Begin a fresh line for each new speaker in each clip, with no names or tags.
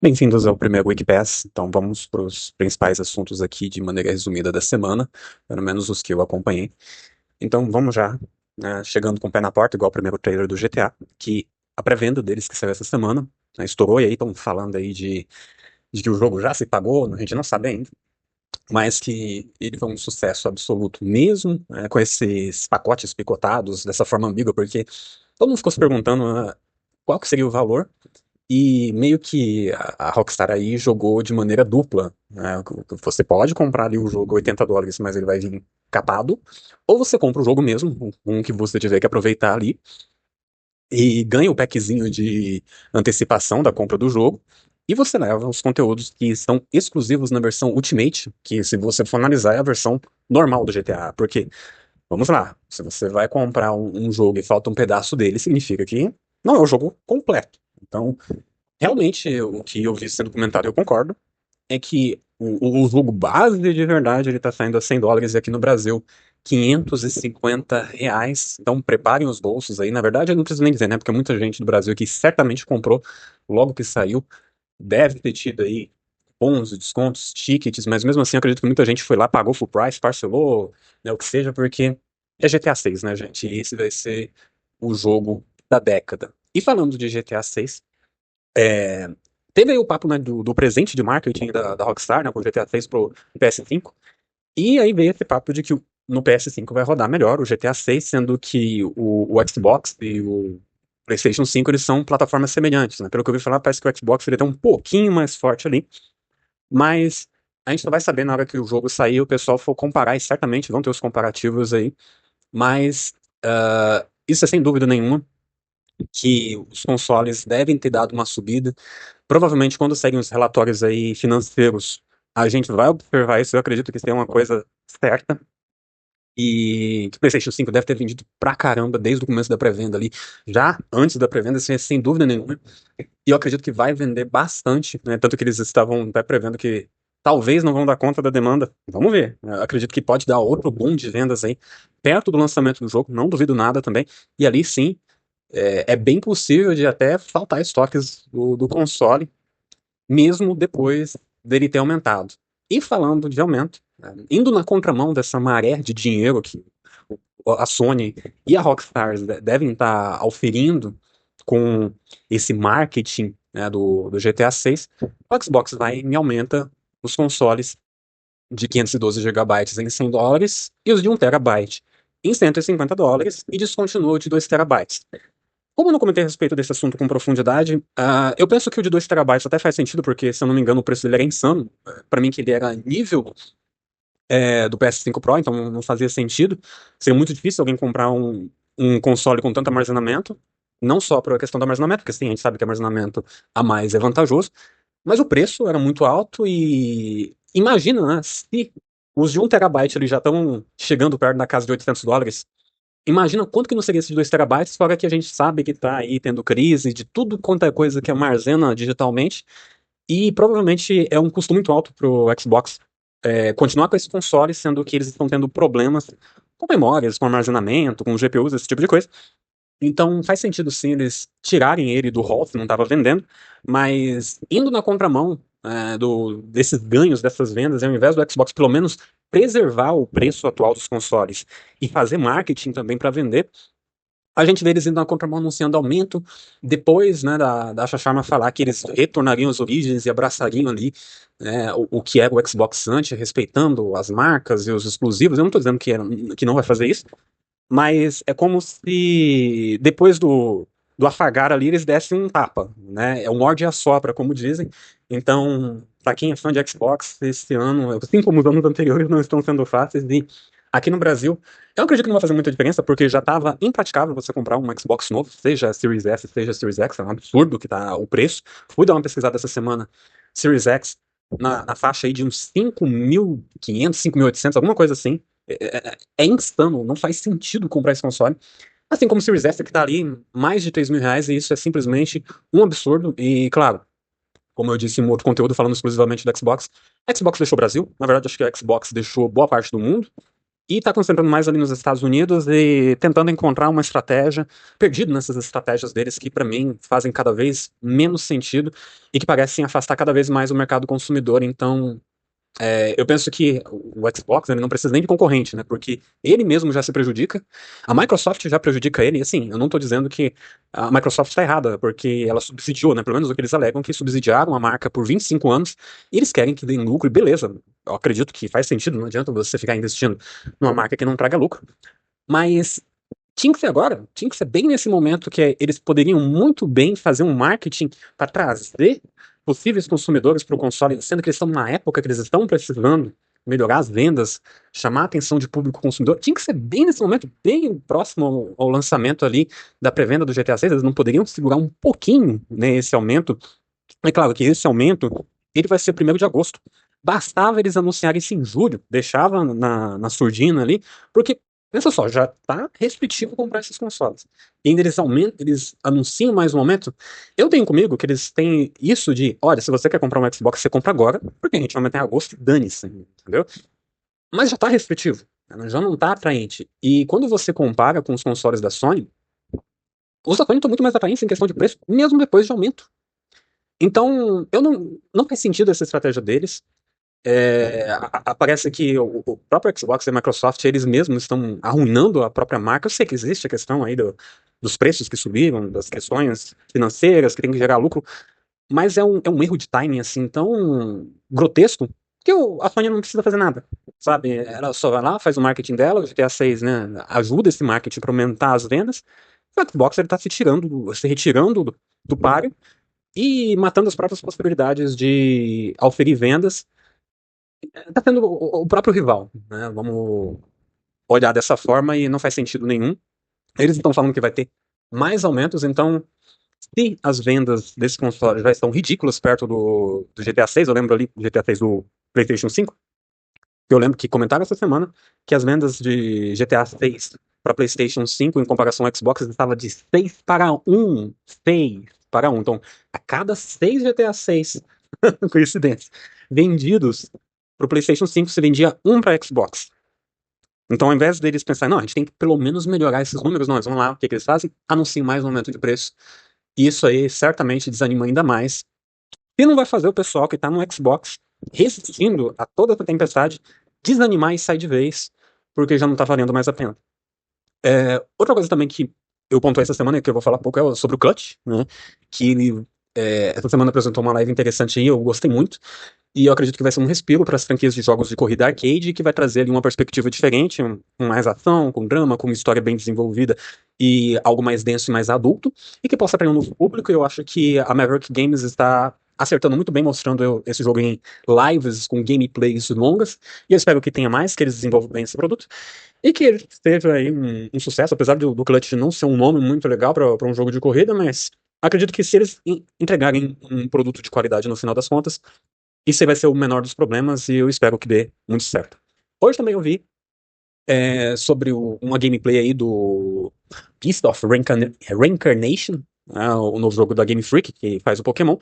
Bem-vindos ao primeiro Wikipass. Então vamos para os principais assuntos aqui de maneira resumida da semana, pelo menos os que eu acompanhei. Então vamos já, né, chegando com o pé na porta, igual o primeiro trailer do GTA, que a pré-venda deles que saiu essa semana, né, estourou, e aí estão falando aí de que o jogo já se pagou, a gente não sabe ainda, mas que ele foi um sucesso absoluto mesmo, né, com esses pacotes picotados, dessa forma ambígua, porque todo mundo ficou se perguntando, qual que seria o valor, e meio que a Rockstar aí jogou de maneira dupla, né? Você pode comprar ali o jogo $80, mas ele vai vir capado, ou você compra o jogo mesmo, um que você tiver que aproveitar ali, e ganha o packzinho de antecipação da compra do jogo, e você leva os conteúdos que estão exclusivos na versão Ultimate, que se você for analisar é a versão normal do GTA, porque, vamos lá, se você vai comprar um jogo e falta um pedaço dele, significa que não é o jogo completo. Então, realmente, o que eu vi sendo comentado, eu concordo, é que o jogo base de verdade ele tá saindo a $100 e aqui no Brasil R$ 550. Então preparem os bolsos aí. Na verdade, eu não preciso nem dizer, né? Porque muita gente do Brasil que certamente comprou logo que saiu, deve ter tido aí bons descontos, tickets, mas mesmo assim eu acredito que muita gente foi lá, pagou full price, parcelou, né, o que seja, porque é GTA 6, né, gente? E esse vai ser o jogo da década. E falando de GTA 6, é, teve aí o papo, né, do presente de marketing da Rockstar, né, com o GTA 6 pro PS5, e aí veio esse papo de que no PS5 vai rodar melhor o GTA 6, sendo que o Xbox e o PlayStation 5 eles são plataformas semelhantes, né? Pelo que eu ouvi falar, parece que o Xbox ele tá um pouquinho mais forte ali, mas a gente só vai saber na hora que o jogo sair, o pessoal for comparar, e certamente vão ter os comparativos aí, mas isso é sem dúvida nenhuma que os consoles devem ter dado uma subida. Provavelmente, quando seguem os relatórios aí financeiros, a gente vai observar isso. Eu acredito que isso é uma coisa certa. E que o PlayStation 5 deve ter vendido pra caramba desde o começo da pré-venda ali, já antes da pré-venda, sem dúvida nenhuma. E eu acredito que vai vender bastante, né? Tanto que eles estavam até prevendo que talvez não vão dar conta da demanda. Vamos ver. Eu acredito que pode dar outro boom de vendas aí perto do lançamento do jogo, não duvido nada também. E ali sim, é bem possível de até faltar estoques do console mesmo depois dele ter aumentado. E falando de aumento, né, indo na contramão dessa maré de dinheiro que a Sony e a Rockstar devem estar auferindo com esse marketing, né, do GTA 6, o Xbox vai e me aumenta os consoles de 512 gigabytes em $100 e os de 1 terabyte em $150 e descontinua o de 2 terabytes. Como eu não comentei a respeito desse assunto com profundidade, eu penso que o de 2 terabytes até faz sentido, porque, se eu não me engano, o preço dele era insano. Pra mim, que ele era nível do PS5 Pro, então não fazia sentido. Seria muito difícil alguém comprar um console com tanto armazenamento, não só por questão do armazenamento, porque sim, a gente sabe que armazenamento a mais é vantajoso, mas o preço era muito alto e imagina, né, se os de 1 terabyte ali já estão chegando perto da casa de $800. Imagina quanto que não seria esses 2 terabytes, fora que a gente sabe que tá aí tendo crise de tudo quanto é coisa que armazena digitalmente, e provavelmente é um custo muito alto pro Xbox continuar com esse console, sendo que eles estão tendo problemas com memórias, com armazenamento, com GPUs, esse tipo de coisa. Então faz sentido sim eles tirarem ele do hall, se não estava vendendo, mas indo na contramão desses ganhos, dessas vendas, ao invés do Xbox pelo menos preservar o preço atual dos consoles e fazer marketing também para vender, a gente vê eles indo na contramão anunciando aumento, depois, né, da Xaxarma falar que eles retornariam às origens e abraçariam ali, né, o que era o Xbox antes, respeitando as marcas e os exclusivos. Eu não estou dizendo que não vai fazer isso, mas é como se depois do afagar ali eles dessem um tapa, né? É um morde e assopra, como dizem. Então, para quem é fã de Xbox, esse ano, assim como os anos anteriores, não estão sendo fáceis. E aqui no Brasil, eu acredito que não vai fazer muita diferença, porque já estava impraticável você comprar um Xbox novo, seja Series S, seja Series X, é um absurdo que tá o preço. Fui dar uma pesquisada essa semana, Series X na faixa aí de uns 5.500, 5.800, alguma coisa assim. É insano, não faz sentido comprar esse console. Assim como o Series S, que tá ali mais de R$ 3.000, e isso é simplesmente um absurdo. E, claro, como eu disse em um outro conteúdo falando exclusivamente do Xbox, a Xbox deixou o Brasil. Na verdade, acho que a Xbox deixou boa parte do mundo. e está concentrando mais ali nos Estados Unidos e tentando encontrar uma estratégia, perdido nessas estratégias deles que, para mim, fazem cada vez menos sentido e que parecem afastar cada vez mais o mercado consumidor. Então, eu penso que o Xbox ele não precisa nem de concorrente, né? Porque ele mesmo já se prejudica, a Microsoft já prejudica ele, e assim, eu não estou dizendo que a Microsoft está errada, porque ela subsidiou, né? Pelo menos o que eles alegam, que subsidiaram a marca por 25 anos, e eles querem que dê lucro, e beleza, eu acredito que faz sentido, não adianta você ficar investindo numa marca que não traga lucro, mas tinha que ser agora, tinha que ser bem nesse momento que eles poderiam muito bem fazer um marketing para trazer possíveis consumidores para o console, sendo que eles estão na época que eles estão precisando melhorar as vendas, chamar a atenção de público consumidor. Tinha que ser bem nesse momento, bem próximo ao lançamento ali da pré-venda do GTA 6. Eles não poderiam segurar um pouquinho, né, esse aumento. É claro que esse aumento ele vai ser 1º de agosto. Bastava eles anunciarem isso em julho, deixava na surdina ali, porque, pensa só, já tá restritivo comprar esses consoles. E ainda eles anunciam mais um aumento. Eu tenho comigo que eles têm isso de, olha, se você quer comprar um Xbox, você compra agora, porque a gente vai aumentar em agosto, dane-se, entendeu? Mas já tá restritivo, né, já não tá atraente. E quando você compara com os consoles da Sony, os da Sony estão muito mais atraentes em questão de preço, mesmo depois de aumento. Então, eu não faz sentido essa estratégia deles. Parece que o próprio Xbox e a Microsoft, eles mesmos estão arruinando a própria marca. Eu sei que existe a questão aí dos preços que subiram, das questões financeiras que tem que gerar lucro, mas é um erro de timing, assim, tão grotesco, que a Sony não precisa fazer nada, sabe? Ela só vai lá, faz o marketing dela, o GTA 6, né, ajuda esse marketing para aumentar as vendas. O Xbox, ele tá se retirando do páreo e matando as próprias possibilidades de auferir vendas. Tá sendo o próprio rival, né? Vamos olhar dessa forma e não faz sentido nenhum. Eles estão falando que vai ter mais aumentos, então, se as vendas desse console já estão ridículas perto do GTA 6, eu lembro ali do GTA 6 do PlayStation 5, eu lembro que comentaram essa semana que as vendas de GTA 6 para PlayStation 5 em comparação ao Xbox estava de 6 para 1. 6 para 1. Então, a cada 6 GTA 6, coincidência, vendidos para o PlayStation 5, se vendia um para Xbox. Então, ao invés deles pensarem, não, a gente tem que pelo menos melhorar esses números, não, eles vão lá, o que, que eles fazem? Anunciam mais um aumento de preço. E isso aí certamente desanima ainda mais. E não vai fazer o pessoal que está no Xbox, resistindo a toda essa tempestade, desanimar e sair de vez, porque já não está valendo mais a pena. Outra coisa também que eu pontuei essa semana, que eu vou falar pouco, é sobre o Clutch, né? Que ele, essa semana apresentou uma live interessante aí, eu gostei muito. E eu acredito que vai ser um respiro para as franquias de jogos de corrida arcade, que vai trazer ali uma perspectiva diferente, com mais ação, com drama, com uma história bem desenvolvida e algo mais denso e mais adulto, e que possa atrair um novo público. Eu acho que a Maverick Games está acertando muito bem, mostrando esse jogo em lives com gameplays longas, e eu espero que tenha mais, que eles desenvolvam bem esse produto, e que ele seja aí um sucesso, apesar do Clutch não ser um nome muito legal para um jogo de corrida, mas acredito que se eles entregarem um produto de qualidade no final das contas, isso aí vai ser o menor dos problemas e eu espero que dê muito certo. Hoje também eu vi sobre uma gameplay aí do Beast of Reincarnation, né, o novo jogo da Game Freak, que faz o Pokémon.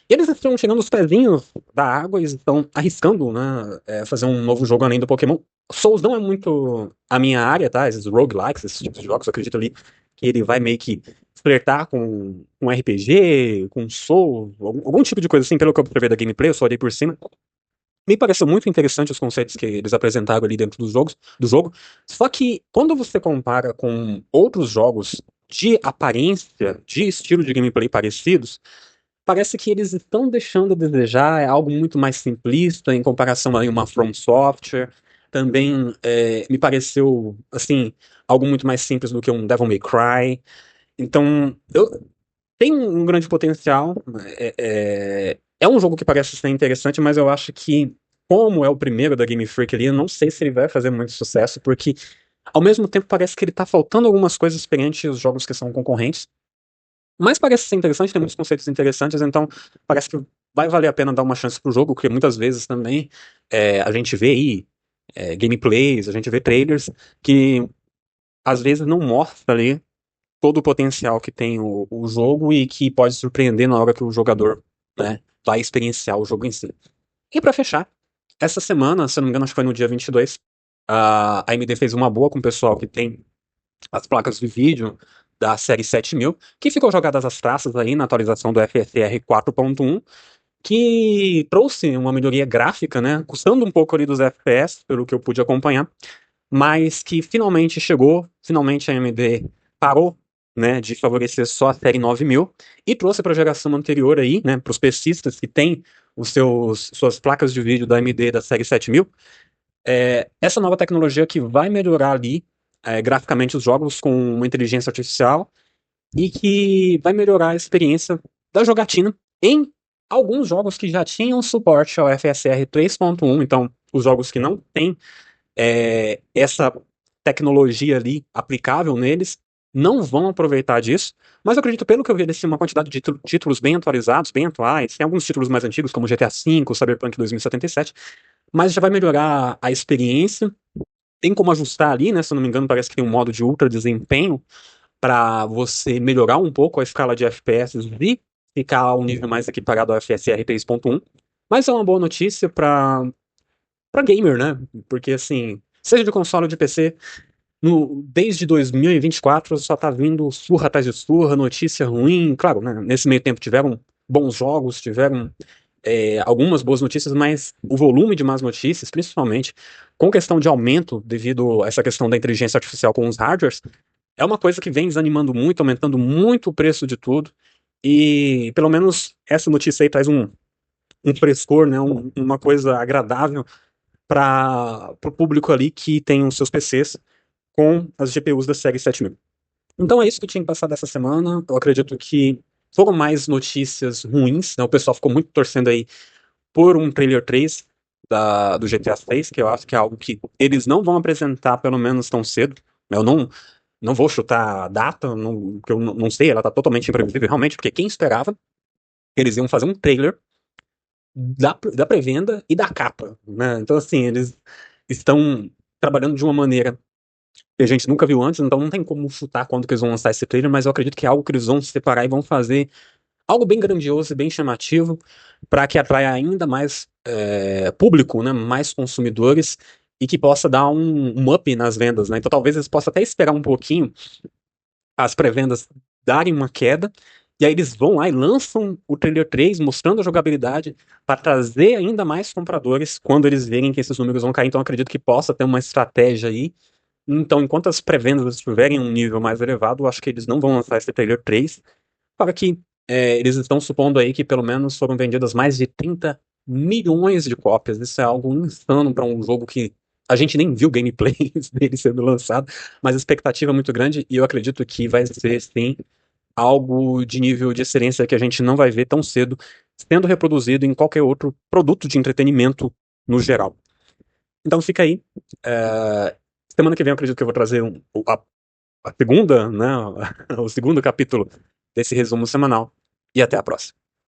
E eles estão tirando os pezinhos da água e estão arriscando, né, fazer um novo jogo além do Pokémon. Souls não é muito a minha área, tá? Esses roguelikes, esses tipos de jogos, eu acredito ali que ele vai meio que flertar com RPG, com Souls, algum tipo de coisa assim, pelo que eu observei da gameplay, eu só olhei por cima. Me pareceu muito interessante os conceitos que eles apresentaram ali dentro do jogo. Só que quando você compara com outros jogos de aparência, de estilo de gameplay parecidos, parece que eles estão deixando a desejar, é algo muito mais simplista em comparação a uma From Software. Também me pareceu, assim, algo muito mais simples do que um Devil May Cry. Então, tem um grande potencial. É um jogo que parece ser interessante, mas eu acho que, como é o primeiro da Game Freak ali, eu não sei se ele vai fazer muito sucesso, porque ao mesmo tempo parece que ele tá faltando algumas coisas perante os jogos que são concorrentes. Mas parece ser interessante, tem muitos conceitos interessantes, então parece que vai valer a pena dar uma chance pro jogo, porque muitas vezes também a gente vê aí gameplays, a gente vê trailers que às vezes não mostra ali todo o potencial que tem o jogo e que pode surpreender na hora que o jogador, né, vai experienciar o jogo em si. E pra fechar, essa semana, se eu não me engano, acho que foi no dia 22, A AMD fez uma boa com o pessoal que tem as placas de vídeo da série 7000, que ficou jogadas às traças aí na atualização do FSR 4.1, que trouxe uma melhoria gráfica, né, custando um pouco ali dos FPS, pelo que eu pude acompanhar, mas que finalmente chegou, finalmente a AMD parou, né, de favorecer só a série 9000 e trouxe para a geração anterior aí, né, para os PCistas que têm suas placas de vídeo da AMD da série 7000, essa nova tecnologia que vai melhorar ali graficamente os jogos com uma inteligência artificial e que vai melhorar a experiência da jogatina em alguns jogos que já tinham suporte ao FSR 3.1, então os jogos que não têm essa tecnologia ali aplicável neles não vão aproveitar disso, mas eu acredito, pelo que eu vi, eles têm uma quantidade de títulos bem atualizados, bem atuais, tem alguns títulos mais antigos, como GTA V, Cyberpunk 2077, mas já vai melhorar a experiência, tem como ajustar ali, né, se eu não me engano, parece que tem um modo de ultra desempenho, para você melhorar um pouco a escala de FPS e ficar a um nível mais equiparado ao FSR 3.1. Mas é uma boa notícia para gamer, né? Porque assim, seja de console ou de PC, desde 2024 só tá vindo surra atrás de surra, notícia ruim. Claro, né, nesse meio tempo tiveram bons jogos, tiveram algumas boas notícias, mas o volume de más notícias, principalmente com questão de aumento devido a essa questão da inteligência artificial com os hardwares, é uma coisa que vem desanimando muito, aumentando muito o preço de tudo. E pelo menos essa notícia aí traz um frescor, né, uma coisa agradável para o público ali que tem os seus PCs com as GPUs da série 7000. Então é isso que eu tinha que passar dessa semana. Eu acredito que foram mais notícias ruins, né? O pessoal ficou muito torcendo aí por um trailer 3 do GTA 6, que eu acho que é algo que eles não vão apresentar pelo menos tão cedo. Eu não vou chutar a data, porque eu não sei, ela tá totalmente imprevisível realmente, porque quem esperava que eles iam fazer um trailer da pré-venda e da capa, né? Então, assim, eles estão trabalhando de uma maneira que a gente nunca viu antes, então não tem como chutar quando que eles vão lançar esse trailer, mas eu acredito que é algo que eles vão se separar e vão fazer algo bem grandioso e bem chamativo para que atraia ainda mais público, né, mais consumidores e que possa dar um up nas vendas, né? Então talvez eles possam até esperar um pouquinho as pré-vendas darem uma queda, e aí eles vão lá e lançam o trailer 3, mostrando a jogabilidade, para trazer ainda mais compradores quando eles verem que esses números vão cair. Então eu acredito que possa ter uma estratégia aí. Então, enquanto as pré-vendas estiverem em um nível mais elevado, eu acho que eles não vão lançar esse trailer 3, para que eles estão supondo aí que pelo menos foram vendidas mais de 30 milhões de cópias. Isso é algo insano para um jogo que a gente nem viu gameplays dele sendo lançado, mas a expectativa é muito grande e eu acredito que vai ser, sim, algo de nível de excelência que a gente não vai ver tão cedo sendo reproduzido em qualquer outro produto de entretenimento no geral. Então fica aí. Semana que vem eu acredito que eu vou trazer a segunda, né, o segundo capítulo desse resumo semanal. E até a próxima.